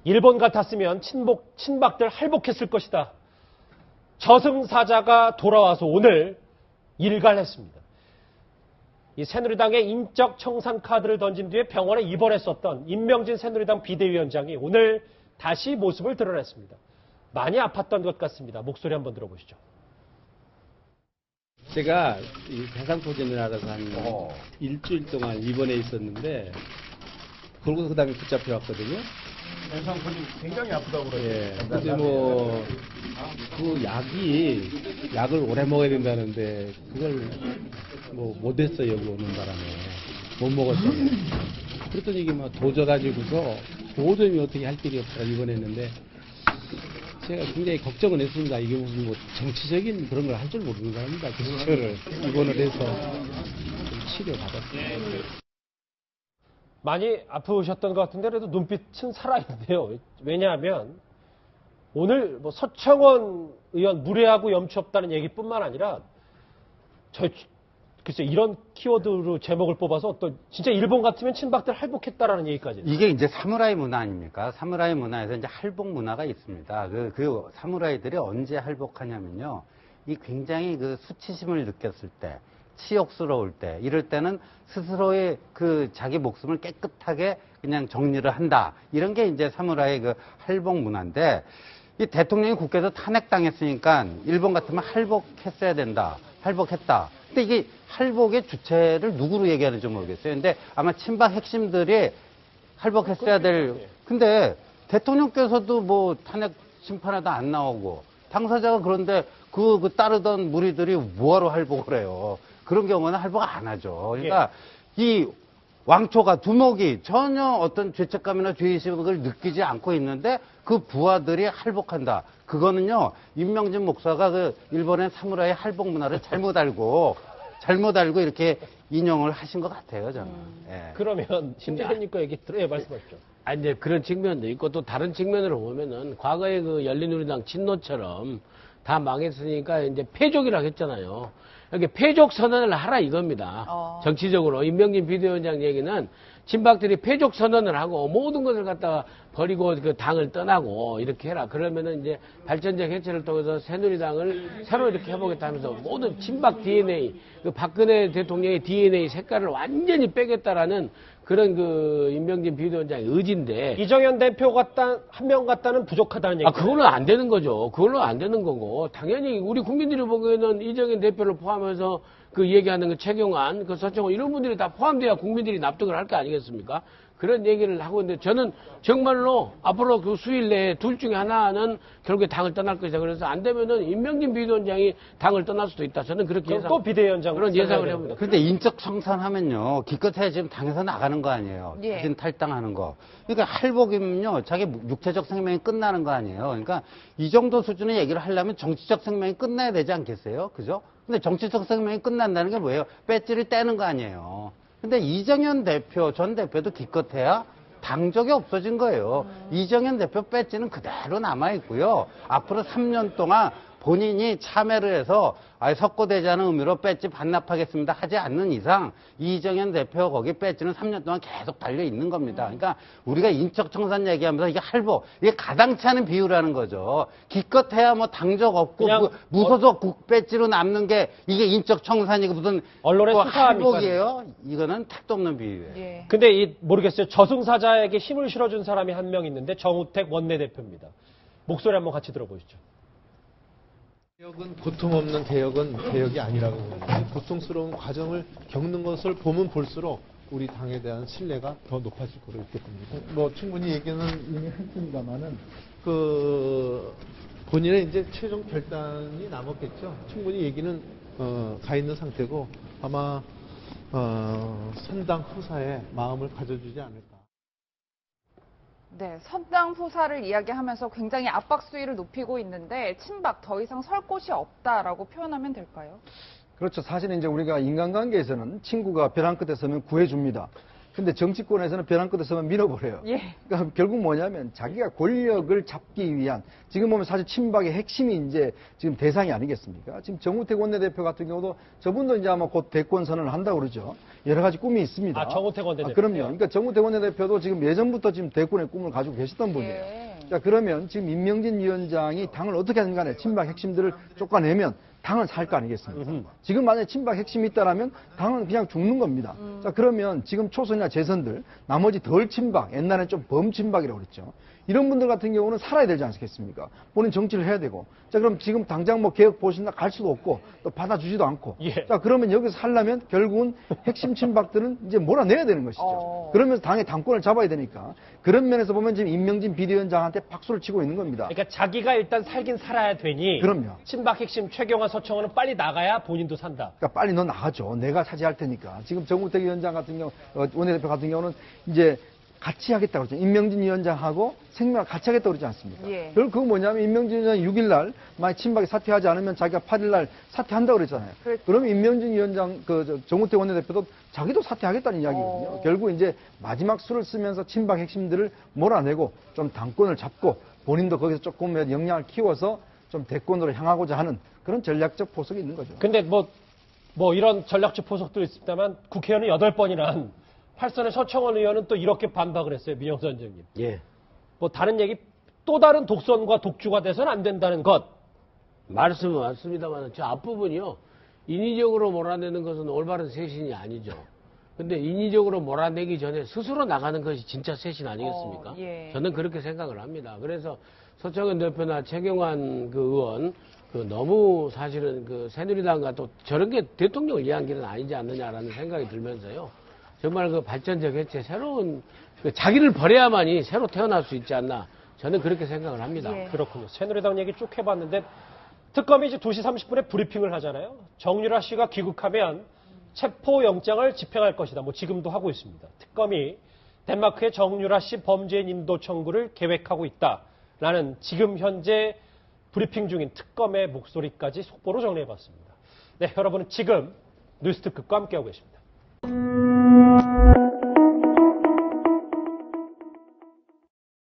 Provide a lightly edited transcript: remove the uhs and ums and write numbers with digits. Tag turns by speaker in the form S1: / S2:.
S1: 일본 같았으면 친박들 할복했을 것이다. 저승사자가 돌아와서 오늘 일갈했습니다. 이 새누리당의 인적 청산 카드를 던진 뒤에 병원에 입원했었던 임명진 새누리당 비대위원장이 오늘 다시 모습을 드러냈습니다. 많이 아팠던 것 같습니다. 목소리 한번 들어보시죠.
S2: 제가 이 대상포진을 하러서 한 일주일 동안 입원해 있었는데 그러고 그다음에 붙잡혀 왔거든요.
S3: 대상포진 굉장히 아프다고 그래요.
S2: 예. 근데 뭐 그 약을 오래 먹어야 된다는데 그걸 뭐 못했어요. 여기 오는 바람에 못 먹었어요. 그랬더니 이게 막 도져가지고서 도저히 어떻게 할 길이 없어서 입원했는데 제가 굉장히 걱정은 했습니다. 이게 무슨 뭐 정치적인 그런 걸 할 줄 모르는 사람입니다. 그래서 저를 입원을 해서 좀 치료받았습니다.
S1: 많이 아프셨던 것 같은데 그래도 눈빛은 살아있는데요. 왜냐하면 오늘 뭐 서청원 의원 무례하고 염치 없다는 얘기뿐만 아니라 글쎄 이런 키워드로 제목을 뽑아서 어떤 진짜 일본 같으면 친박들 할복했다라는 얘기까지.
S4: 이게 이제 사무라이 문화 아닙니까? 사무라이 문화에서 이제 할복 문화가 있습니다. 그 사무라이들이 언제 할복하냐면요. 이 굉장히 그 수치심을 느꼈을 때, 치욕스러울 때, 이럴 때는 스스로의 그 자기 목숨을 깨끗하게 그냥 정리를 한다. 이런 게 이제 사무라이 그 할복 문화인데, 이 대통령이 국회에서 탄핵당했으니까 일본 같으면 할복했어야 된다. 할복했다. 근데 이게 할복의 주체를 누구로 얘기하는지 모르겠어요. 근데 아마 친박 핵심들이 할복했어야 될. 근데 대통령께서도 뭐 탄핵 심판에도 안 나오고 당사자가 그런데 그 따르던 무리들이 뭐하러 할복을 해요. 그런 경우는 할복 안 하죠. 그러니까 이 왕초가 두목이 전혀 어떤 죄책감이나 죄의식을 느끼지 않고 있는데 그 부하들이 할복한다. 그거는요, 임명진 목사가 그 일본의 사무라이 할복 문화를 잘못 알고 이렇게 인용을 하신 것 같아요, 저는. 예.
S1: 그러면 신대현님과 얘기 들어요. 말씀하시죠.
S5: 아니, 이제 그런 측면도 있고 또 다른 측면으로 보면은 과거에 그 열린우리당 친노처럼 다 망했으니까 이제 패족이라고 했잖아요. 이렇게 패족 선언을 하라 이겁니다. 정치적으로 임명진 비대위원장 얘기는 친박들이 패족 선언을 하고 모든 것을 갖다가 버리고 그 당을 떠나고 이렇게 해라. 그러면은 이제 발전적 해체를 통해서 새누리당을 새로 이렇게 해보겠다면서 모든 친박 DNA, 그 박근혜 대통령의 DNA 색깔을 완전히 빼겠다라는 그런 그 임명진 비대위원장의 의지인데
S1: 이정현 대표 한 명 같다는 부족하다는 얘기.
S5: 그걸로 안 되는 거죠. 그걸로 안 되는 거고 당연히 우리 국민들이 보기에는 이정현 대표를 포함해서 그 얘기하는 그 최경환, 그 서청원 이런 분들이 다 포함돼야 국민들이 납득을 할 거 아니겠습니까? 그런 얘기를 하고 있는데 저는 정말로 앞으로 그 수일 내에 둘 중에 하나는 결국에 당을 떠날 것이다. 그래서 안 되면은 임명진 비대위원장이 당을 떠날 수도 있다. 저는 그렇게
S1: 또 비대위원장
S5: 그런 예상을 해봅니다.
S4: 그런데 인적 청산하면요, 기껏해야 지금 당에서 나가는 거 아니에요. 자신 탈당하는 거. 그러니까 할복이면요, 자기 육체적 생명이 끝나는 거 아니에요. 그러니까 이 정도 수준의 얘기를 하려면 정치적 생명이 끝나야 되지 않겠어요? 그죠? 근데 정치적 생명이 끝난다는 게 뭐예요? 배지를 떼는 거 아니에요. 근데 이정현 대표, 전 대표도 기껏해야 당적이 없어진 거예요. 이정현 대표 배지는 그대로 남아있고요. 앞으로 3년 동안 본인이 참여를 해서 석고되자는 의미로 배지 반납하겠습니다 하지 않는 이상 이정현 대표 거기 배지는 3년 동안 계속 달려 있는 겁니다. 그러니까 우리가 인적 청산 얘기하면서 이게 할복, 이게 가당치 않은 비유라는 거죠. 기껏해야 뭐 당적 없고 무소속 국 배지로 남는 게 이게 인적 청산이고 무슨
S1: 언론의
S4: 할복이에요? 이거는 택도 없는 비유예요.
S1: 근데 모르겠어요. 저승사자에게 힘을 실어준 사람이 한 명 있는데 정우택 원내대표입니다. 목소리 한번 같이 들어보시죠.
S3: 개혁은 고통 없는 개혁은 개혁이 아니라고 봅니다. 고통스러운 과정을 겪는 것을 보면 볼수록 우리 당에 대한 신뢰가 더 높아질 거로 있게 됩니다. 뭐 충분히 얘기는 이미 했습니다만은 본인의 이제 최종 결단이 남았겠죠. 충분히 얘기는 가 있는 상태고 아마 선당 후사에 마음을 가져주지 않을까.
S6: 네, 선당 후사를 이야기하면서 굉장히 압박 수위를 높이고 있는데 친박 더 이상 설 곳이 없다라고 표현하면 될까요?
S7: 그렇죠. 사실은 이제 우리가 인간관계에서는 친구가 벼랑 끝에 서면 구해줍니다. 근데 정치권에서는 벼랑 끝에서만 밀어버려요.
S6: 예.
S7: 그러니까 결국 뭐냐면 자기가 권력을 잡기 위한 지금 보면 사실 친박의 핵심이 이제 지금 대상이 아니겠습니까? 지금 정우택 원내대표 같은 경우도 저분도 이제 아마 곧 대권 선언을 한다고 그러죠. 여러 가지 꿈이 있습니다.
S1: 아, 정우택 원내대표.
S7: 그럼요. 그러니까 정우택 원내대표도 지금 예전부터 지금 대권의 꿈을 가지고 계셨던 분이에요.
S6: 예.
S7: 자, 그러면 지금 임명진 위원장이 당을 어떻게 하든 간에 친박 핵심들을 쫓아내면 당은 살 거 아니겠습니까? 지금 만약에 친박 핵심이 있다라면 당은 그냥 죽는 겁니다. 자, 그러면 지금 초선이나 재선들, 나머지 덜 친박, 옛날에 좀 범친박이라고 그랬죠. 이런 분들 같은 경우는 살아야 되지 않겠습니까? 본인 정치를 해야 되고. 자, 그럼 지금 당장 뭐 개혁 보신다 갈 수도 없고, 또 받아주지도 않고.
S1: 예.
S7: 자, 그러면 여기서 살려면 결국은 핵심 친박들은 이제 몰아내야 되는 것이죠. 그러면서 당의 당권을 잡아야 되니까. 그런 면에서 보면 지금 임명진 비대위원장한테 박수를 치고 있는 겁니다.
S1: 그러니까 자기가 일단 살긴 살아야 되니
S7: 그럼요.
S1: 친박 핵심 최경환, 서청원은 빨리 나가야 본인도 산다.
S7: 그러니까 빨리 너 나가줘. 내가 차지할 테니까. 지금 정우택 위원장 같은 경우, 원내대표 같은 경우는 이제 같이 하겠다고 그러죠. 임명진 위원장하고 생명 같이 하겠다고 그러지 않습니까?
S6: 예.
S7: 결국 그건 뭐냐면 임명진 위원장이 6일날 만약 친박이 사퇴하지 않으면 자기가 8일날 사퇴한다고 그랬잖아요.
S6: 그렇죠.
S7: 그러면 임명진 위원장, 정우택 원내대표도 자기도 사퇴하겠다는 이야기거든요. 결국 이제 마지막 수를 쓰면서 친박 핵심들을 몰아내고 좀 당권을 잡고 본인도 거기서 조금 역량을 키워서 좀 대권으로 향하고자 하는 그런 전략적 포석이 있는 거죠.
S1: 근데 뭐 이런 전략적 포석도 있습니다만 국회의원은 8번이나 한 8선의 서청원 의원은 또 이렇게 반박을 했어요. 민영선 원장님.
S5: 예.
S1: 뭐 다른 얘기, 또 다른 독선과 독주가 돼서는 안 된다는 것.
S5: 말씀은 맞습니다만 저 앞부분이요. 인위적으로 몰아내는 것은 올바른 쇄신이 아니죠. 근데 인위적으로 몰아내기 전에 스스로 나가는 것이 진짜 쇄신 아니겠습니까?
S6: 예.
S5: 저는 그렇게 생각을 합니다. 그래서 서청원 대표나 최경환 그 의원 너무 사실은 새누리당과 또 저런 게 대통령을 위한 길은 아니지 않느냐라는 생각이 들면서요. 정말 발전적 해체, 새로운 자기를 버려야만이 새로 태어날 수 있지 않나. 저는 그렇게 생각을 합니다.
S6: 예.
S1: 그렇군요. 새누리당 얘기 쭉 해봤는데 특검이 이제 2시 30분에 브리핑을 하잖아요. 정유라 씨가 귀국하면 체포영장을 집행할 것이다. 뭐 지금도 하고 있습니다. 특검이 덴마크의 정유라 씨 범죄인 인도 청구를 계획하고 있다라는 지금 현재 브리핑 중인 특검의 목소리까지 속보로 정리해봤습니다. 네, 여러분은 지금 뉴스특급과 함께하고 계십니다.